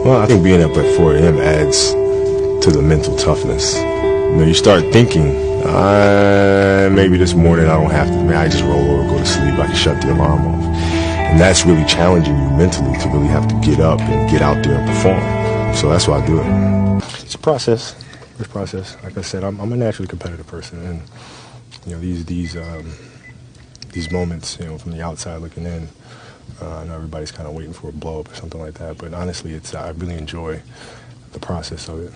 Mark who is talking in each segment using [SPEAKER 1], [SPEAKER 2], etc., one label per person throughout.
[SPEAKER 1] Well, I think being up at 4 a.m. adds to the mental toughness. You know, you start thinking, maybe this morning I don't have to, man, I just roll over, go to sleep, I can shut the alarm off. And that's really challenging you mentally to really have to get up and get out there and perform. So that's why I do it. It's a process. It's a process. Like I said, I'm a naturally competitive person, and you know these moments, you know, from the outside looking in, I know everybody's kind of waiting for a blow up or something like that. But honestly, I really enjoy the process of it,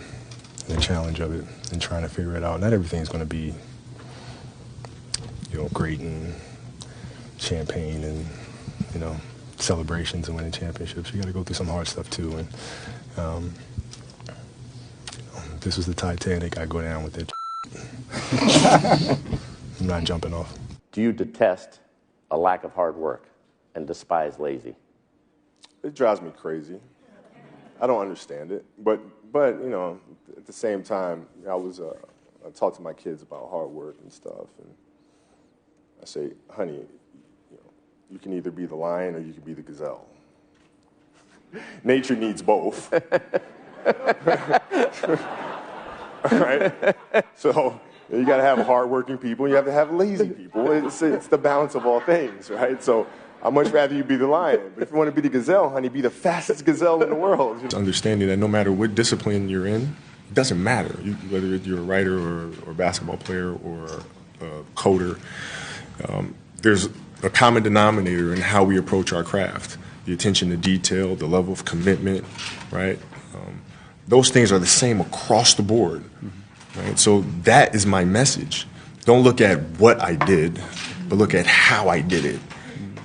[SPEAKER 1] and the challenge of it, and trying to figure it out. Not everything's going to be, you know, great and champagne and, you know, celebrations and winning championships. You got to go through some hard stuff too. And this was the Titanic. I go down with it. I'm not jumping off.
[SPEAKER 2] Do you detest a lack of hard work and despise lazy?
[SPEAKER 3] It drives me crazy. I don't understand it, but you know, at the same time, I talk to my kids about hard work and stuff, and I say, honey, you know, you can either be the lion or you can be the gazelle. Nature needs both. Right? So you got to have hardworking people. You have to have lazy people. It's the balance of all things, right? So I'd much rather you be the lion. But if you want to be the gazelle, honey, be the fastest gazelle in the world.
[SPEAKER 1] It's understanding that no matter what discipline you're in, it doesn't matter. Whether you're a writer or a basketball player or a coder, there's a common denominator in how we approach our craft. The attention to detail, the level of commitment, right? Those things are the same across the board, right? So that is my message. Don't look at what I did, but look at how I did it,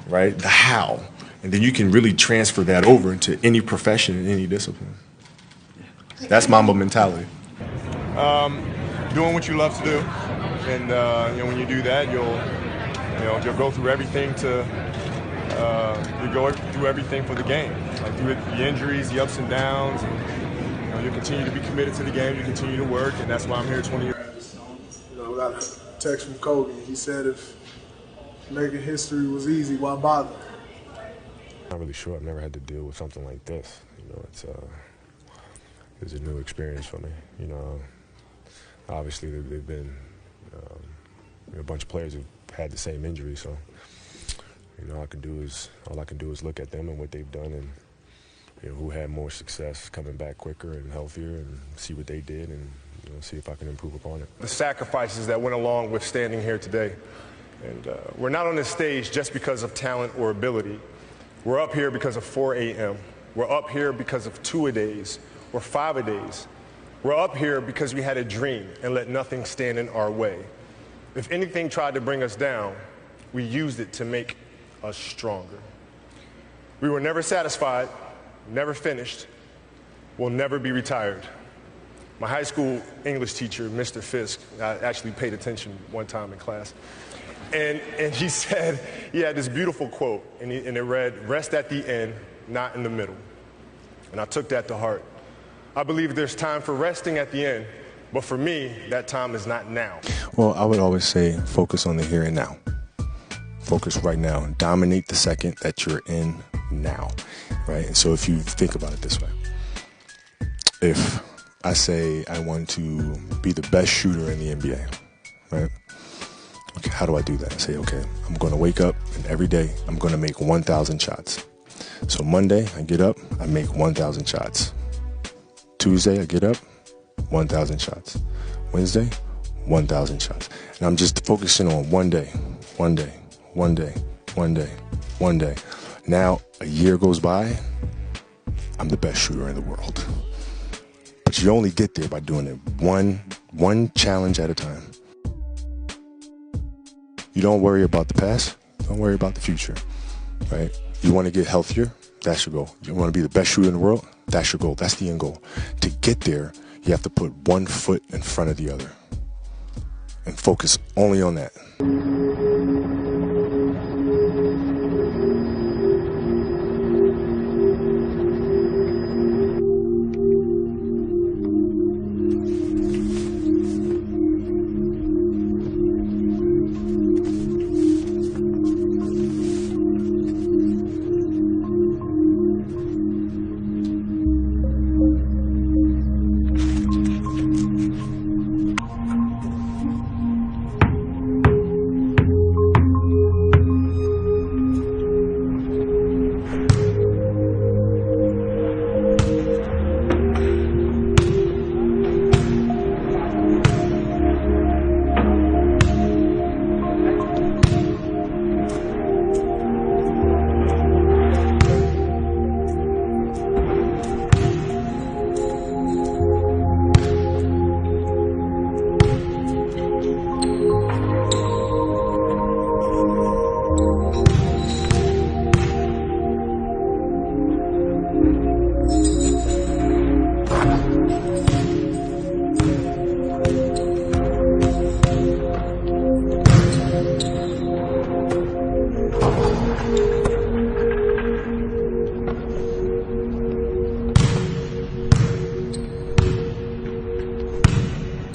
[SPEAKER 1] right? The how. And then you can really transfer that over into any profession and any discipline. That's Mamba mentality.
[SPEAKER 3] Doing what you love to do, and you know, when you do that, you'll go through everything you go through everything for the game, like through the injuries, the ups and downs, and you know, you continue to be committed to the game, you continue to work, and that's why I'm here 20 years.
[SPEAKER 4] You know, we got a text from Kobe. He said if making history was easy, why bother?
[SPEAKER 1] Not really sure. I've never had to deal with something like this. You know, it's a new experience for me. You know, obviously they've been a bunch of players who've had the same injury, so you know, all I can do is look at them and what they've done, and you know, who had more success coming back quicker and healthier, and see what they did, and you know, see if I can improve upon it.
[SPEAKER 3] The sacrifices that went along with standing here today, and we're not on this stage just because of talent or ability. We're up here because of 4 a.m. We're up here because of 2-a-days or 5-a-days. We're up here because we had a dream and let nothing stand in our way. If anything tried to bring us down, we used it to make us stronger. We were never satisfied, never finished, will never be retired. My high school English teacher, Mr. Fisk, I actually paid attention one time in class, and he said, he had this beautiful quote, and it read, "Rest at the end, not in the middle." And I took that to heart. I believe there's time for resting at the end, but for me, that time is not now.
[SPEAKER 1] Well, I would always say focus on the here and now. Focus right now and dominate the second that you're in now, right? And so if you think about it this way, if I say I want to be the best shooter in the NBA, right? Okay, how do I do that? I say, okay, I'm going to wake up and every day I'm going to make 1,000 shots. So Monday, I get up, I make 1,000 shots. Tuesday, I get up, 1,000 shots. Wednesday, 1,000 shots. And I'm just focusing on one day. Now, a year goes by, I'm the best shooter in the world. But you only get there by doing it one challenge at a time. You don't worry about the past, don't worry about the future, right? You want to get healthier, that's your goal. You want to be the best shooter in the world, that's your goal, that's the end goal. To get there, you have to put one foot in front of the other and focus only on that.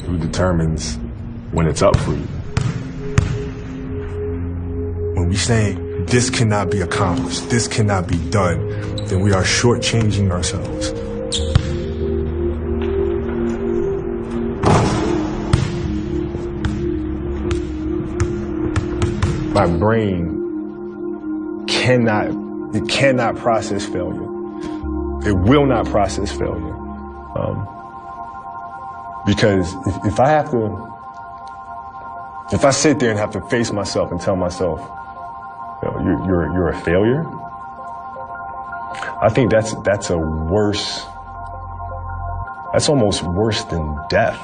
[SPEAKER 1] Who determines when it's up for you? When we say this cannot be accomplished, this cannot be done, then we are shortchanging ourselves. My brain cannot process failure. It will not process failure. Because if I sit there and have to face myself and tell myself, you're a failure, I think that's almost worse than death.